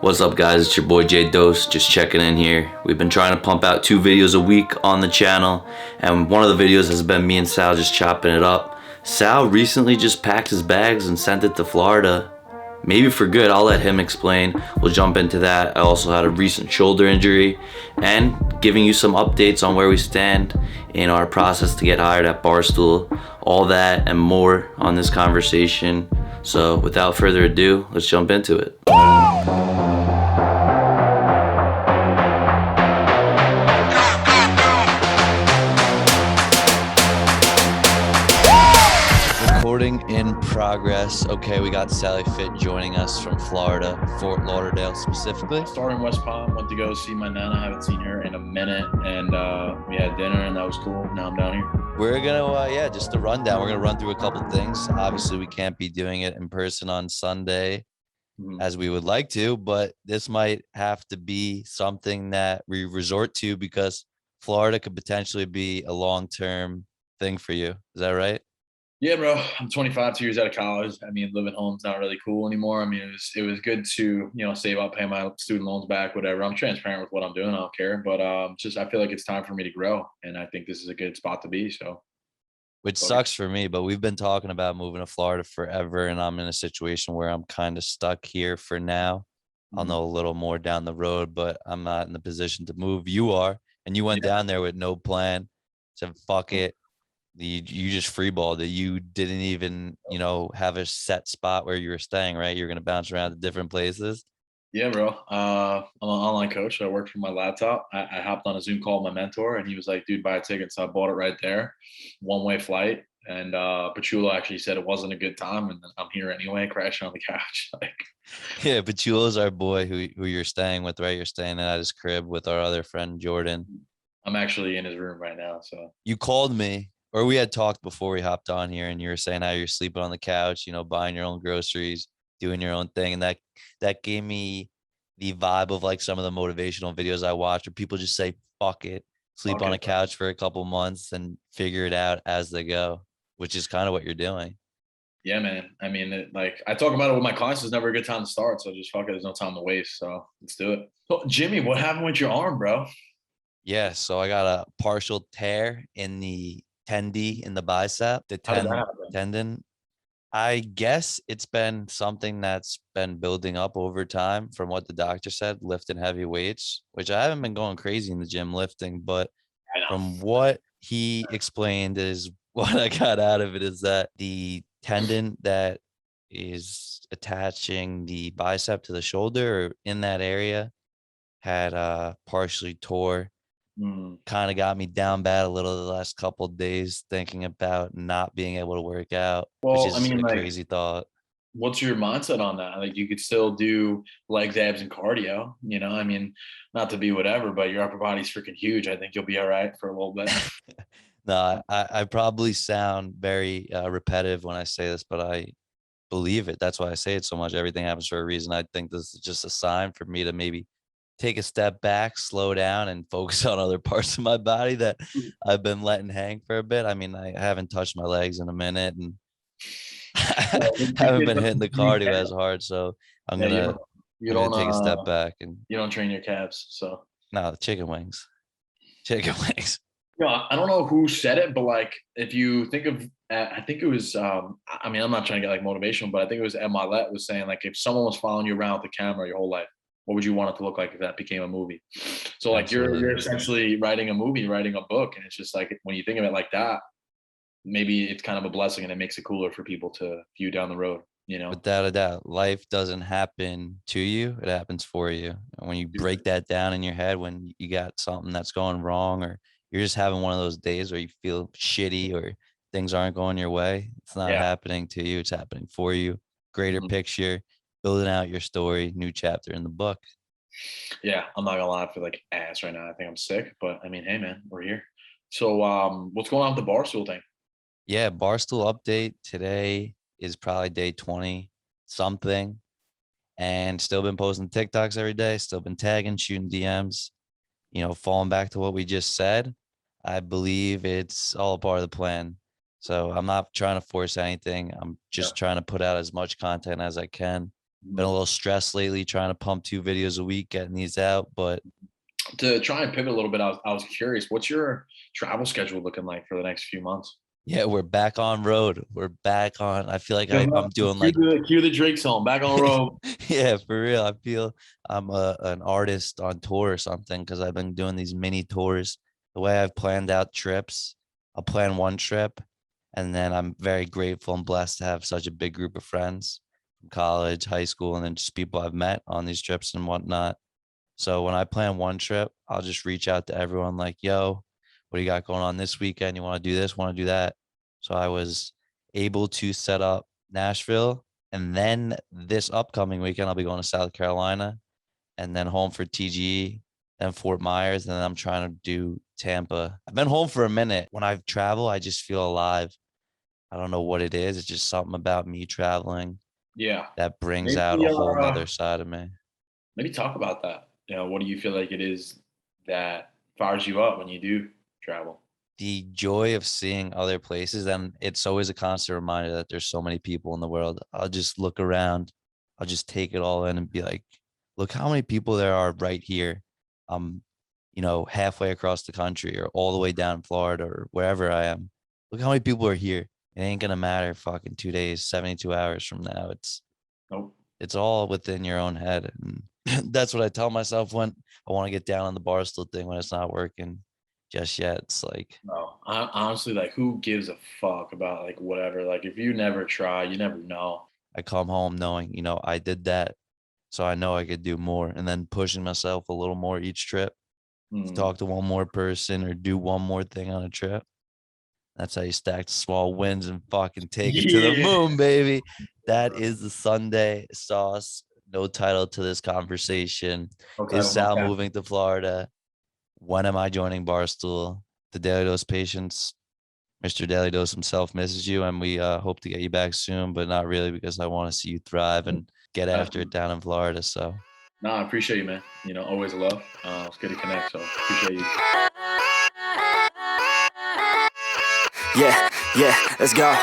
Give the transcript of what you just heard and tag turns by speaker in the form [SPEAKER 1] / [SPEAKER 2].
[SPEAKER 1] What's up, guys? It's your boy DailyDos, just checking in here. We've been trying to pump out 2 videos a week on the channel, and one of the videos has been me and Sal just chopping it up. Sal recently just packed his bags and sent it to Florida. Maybe for good, I'll let him explain. We'll jump into that. I also had a recent shoulder injury, and giving you some updates on where we stand in our process to get hired at Barstool. All that and more on this conversation. So without further ado, let's jump into it. Recording in progress. Okay, we got Sally Fit joining us from Florida, Fort Lauderdale specifically.
[SPEAKER 2] Started in West Palm, went to go see my nana. I haven't seen her in a minute, and we had dinner, and that was cool. Now I'm down here.
[SPEAKER 1] We're gonna, just a rundown. We're gonna run through a couple things. Obviously, we can't be doing it in person on Sunday as we would like to, but this might have to be something that we resort to because Florida could potentially be a long-term thing for you. Is that right?
[SPEAKER 2] Yeah, bro. I'm 25, 2 years out of college. I mean, living home's not really cool anymore. I mean, it was good to, save up, pay my student loans back, whatever. I'm transparent with what I'm doing. I don't care. But just I feel like it's time for me to grow. And I think this is a good spot to be. So
[SPEAKER 1] Which sucks for me, but we've been talking about moving to Florida forever, and I'm in a situation where I'm kind of stuck here for now. I'll know a little more down the road, but I'm not in the position to move. You are, and you went down there with no plan, said fuck it. You just freeballed it. You didn't even, have a set spot where you were staying, right? You're going to bounce around to different places.
[SPEAKER 2] Yeah, bro. I'm an online coach. So I work from my laptop. I hopped on a Zoom call with my mentor, and he was like, dude, buy a ticket. So I bought it right there, one-way flight. And Pachula actually said it wasn't a good time, and I'm here anyway, crashing on the couch.
[SPEAKER 1] Yeah, Pachula's our boy who you're staying with, right? You're staying at his crib with our other friend, Jordan.
[SPEAKER 2] I'm actually in his room right now. So
[SPEAKER 1] you called me, or we had talked before we hopped on here, and you were saying how you're sleeping on the couch, buying your own groceries, doing your own thing. And that gave me the vibe of like some of the motivational videos I watch where people just say, fuck it, sleep on a couch for a couple months and figure it out as they go, which is kind of what you're doing.
[SPEAKER 2] Yeah, man. I mean, I talk about it with my clients. It's never a good time to start. So just fuck it. There's no time to waste. So let's do it. So, Jimmy, what happened with your arm, bro?
[SPEAKER 1] Yeah. So I got a partial tear in the tendon in the bicep, the tendon. I guess it's been something that's been building up over time from what the doctor said, lifting heavy weights, which I haven't been going crazy in the gym lifting, but from what he explained is what I got out of it is that the tendon that is attaching the bicep to the shoulder or in that area had partially tore. Kind of got me down bad a little the last couple of days thinking about not being able to work out, which is a crazy thought.
[SPEAKER 2] What's your mindset on that? Like you could still do legs, abs, and cardio, I mean, not to be whatever, but your upper body's freaking huge. I think you'll be all right for a little bit.
[SPEAKER 1] No, I probably sound very repetitive when I say this, but I believe it. That's why I say it so much. Everything happens for a reason. I think this is just a sign for me to maybe take a step back, slow down, and focus on other parts of my body that I've been letting hang for a bit. I mean, I haven't touched my legs in a minute and haven't been hitting the cardio as hard. So I'm gonna take a step back. And
[SPEAKER 2] you don't train your calves, so
[SPEAKER 1] no, the chicken wings.
[SPEAKER 2] Yeah, I don't know who said it, but if you think of, I think it was, I mean, I'm not trying to get motivational, but I think it was Ed Milet was saying if someone was following you around with the camera your whole life, what would you want it to look like if that became a movie? So you're essentially writing a movie, writing a book. And it's just when you think of it like that, maybe it's kind of a blessing and it makes it cooler for people to view down the road,
[SPEAKER 1] Without a doubt, life doesn't happen to you. It happens for you. And when you break that down in your head, when you got something that's going wrong, or you're just having one of those days where you feel shitty or things aren't going your way, it's not happening to you. It's happening for you. Greater picture, building out your story, new chapter in the book.
[SPEAKER 2] Yeah, I'm not gonna lie, I feel like ass right now. I think I'm sick, but I mean, hey man, we're here. So what's going on with the Barstool thing?
[SPEAKER 1] Yeah, Barstool update today is probably day 20 something, and still been posting TikToks every day, still been tagging, shooting DMs, falling back to what we just said. I believe it's all a part of the plan. So I'm not trying to force anything. I'm just trying to put out as much content as I can. been a little stressed lately trying to pump 2 videos a week, getting these out. But
[SPEAKER 2] To try and pivot a little bit, I was curious, what's your travel schedule looking like for the next few months?
[SPEAKER 1] yeah, we're back on road. We're back on. I feel like I'm doing
[SPEAKER 2] Cue
[SPEAKER 1] like,
[SPEAKER 2] the Drake song, back on the road.
[SPEAKER 1] yeah, for real. I feel I'm an artist on tour or something because I've been doing these mini tours. The way I've planned out trips, I'll plan one trip, and then I'm very grateful and blessed to have such a big group of friends from college, high school, and then just people I've met on these trips and whatnot. So when I plan one trip, I'll just reach out to everyone like, yo, what do you got going on this weekend? You want to do this? Want to do that? So I was able to set up Nashville. And then this upcoming weekend, I'll be going to South Carolina and then home for TGE and Fort Myers. And then I'm trying to do Tampa. I've been home for a minute. When I travel, I just feel alive. I don't know what it is. It's just something about me traveling
[SPEAKER 2] Yeah.
[SPEAKER 1] that brings out
[SPEAKER 2] Maybe
[SPEAKER 1] a whole nother side of me.
[SPEAKER 2] maybe talk about that. What do you feel like it is that fires you up when you do travel?
[SPEAKER 1] The joy of seeing other places, and it's always a constant reminder that there's so many people in the world. I'll just look around, I'll just take it all in and be like, look how many people there are right here. Halfway across the country or all the way down in Florida or wherever I am. Look how many people are here. It ain't gonna matter fucking 2 days, 72 hours from now.
[SPEAKER 2] Nope.
[SPEAKER 1] It's all within your own head. And that's what I tell myself when I want to get down on the barstool thing when it's not working just yet. It's like,
[SPEAKER 2] No, honestly, like, who gives a fuck about like whatever? Like, if you never try, you never know.
[SPEAKER 1] I come home knowing, I did that. So I know I could do more and then pushing myself a little more each trip to
[SPEAKER 2] Mm.
[SPEAKER 1] talk to one more person or do one more thing on a trip. That's how you stack small wins and fucking take it to the
[SPEAKER 2] Yeah.
[SPEAKER 1] moon, baby. That is the Sunday sauce. No title to this conversation.
[SPEAKER 2] No
[SPEAKER 1] Is
[SPEAKER 2] title, no
[SPEAKER 1] Sal
[SPEAKER 2] cap.
[SPEAKER 1] moving to Florida? When am I joining Barstool? The Daily Dose patients, Mr. Daily Dose himself misses you, and we hope to get you back soon, but not really because I want to see you thrive and get after it down in Florida. So
[SPEAKER 2] No, I appreciate you, man. Always a love. It's good to connect, so appreciate you.
[SPEAKER 3] Yeah, yeah, let's go.